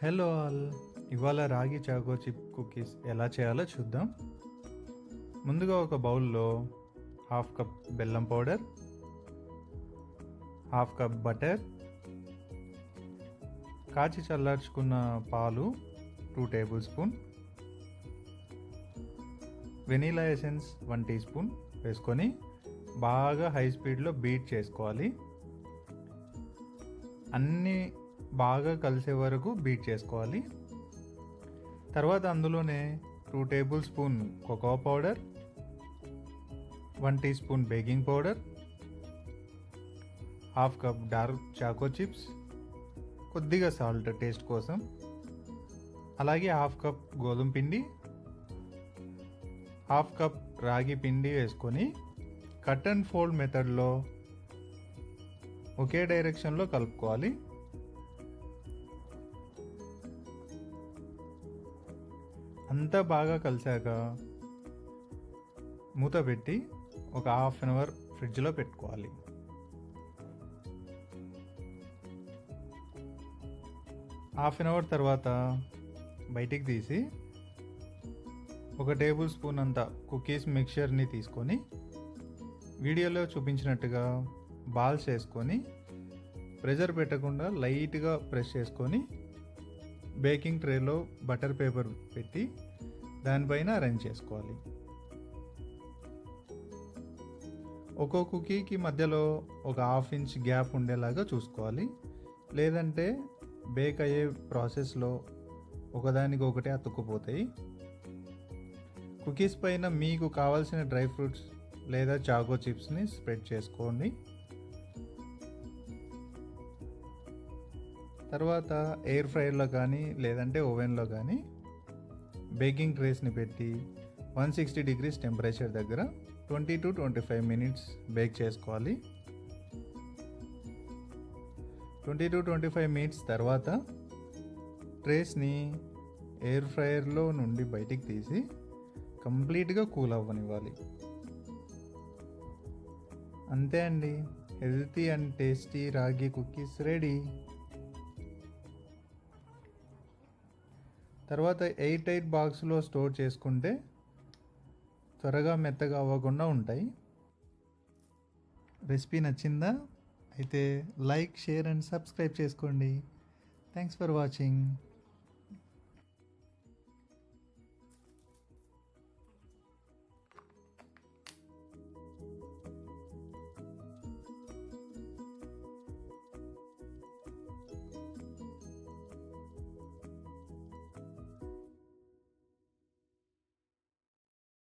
Hello all. ఇవాళ రాగి choco chip cookies ఎలా చేయాలో చూద్దాం. ముందుగా ఒక బౌల్లో హాఫ్ కప్ బెల్లం పౌడర్, హాఫ్ కప్ బటర్, కాచి చల్లార్చుకున్న పాలు 2 tablespoon, vanilla essence 1 teaspoon వేసుకొని బాగా హై స్పీడ్లో బీట్ చేసుకోవాలి. అన్నీ బాగా కలిసే వరకు బీట్ చేసుకోవాలి. తర్వాత అందులోనే 2 tablespoon cocoa powder, 1 teaspoon baking powder, half cup dark choco chips, కొద్దిగా సాల్ట్ టేస్ట్ కోసం, అలాగే హాఫ్ కప్ గోధుమ పిండి, హాఫ్ కప్ రాగి పిండి వేసుకొని కట్ అండ్ ఫోల్డ్ మెథడ్లో ఒకే డైరెక్షన్లో కలుపుకోవాలి. అంతా బాగా కలిసాక మూత పెట్టి ఒక హాఫ్ అన్ అవర్ ఫ్రిడ్జ్లో పెట్టుకోవాలి. హాఫ్ అన్ అవర్ తర్వాత బయటికి తీసి ఒక టేబుల్ స్పూన్ అంత కుకీస్ మిక్చర్ని తీసుకొని వీడియోలో చూపించినట్టుగా బాల్స్ వేసుకొని ప్రెషర్ పెట్టకుండా లైట్గా ప్రెస్ చేసుకొని బేకింగ్ ట్రేలో బటర్ పేపర్ పెట్టి దానిపైన అరేంజ్ చేసుకోవాలి. ఒక్కో కుకీకి మధ్యలో ఒక హాఫ్ ఇంచ్ గ్యాప్ ఉండేలాగా చూసుకోవాలి. లేదంటే బేక్ అయ్యే ప్రాసెస్లో ఒకదానికి ఒకటే అతుక్కుపోతాయి. కుకీస్ పైన మీకు కావాల్సిన డ్రై ఫ్రూట్స్ లేదా చాకో చిప్స్ని స్ప్రెడ్ చేసుకోండి. తర్వాత ఎయిర్ ఫ్రైయర్లో కానీ లేదంటే ఓవెన్లో కానీ బేకింగ్ ట్రేస్ని పెట్టి 160 డిగ్రీస్ టెంపరేచర్ దగ్గర 20 to 25 మినిట్స్ బేక్ చేసుకోవాలి. 20 to 25 మినిట్స్ తర్వాత ట్రేస్ని ఎయిర్ ఫ్రైయర్లో నుండి బయటికి తీసి కంప్లీట్గా కూల్ అవ్వనివ్వాలి. అంతే అండి, హెల్తీ అండ్ టేస్టీ రాగి కుకీస్ రెడీ. తర్వాత ఎయిర్ టైట్ బాక్స్లో స్టోర్ చేసుకుంటే త్వరగా మెత్తగా అవ్వకుండా ఉంటాయి. రెసిపీ నచ్చిందా? అయితే లైక్, షేర్ అండ్ సబ్స్క్రైబ్ చేసుకోండి. Thanks for watching.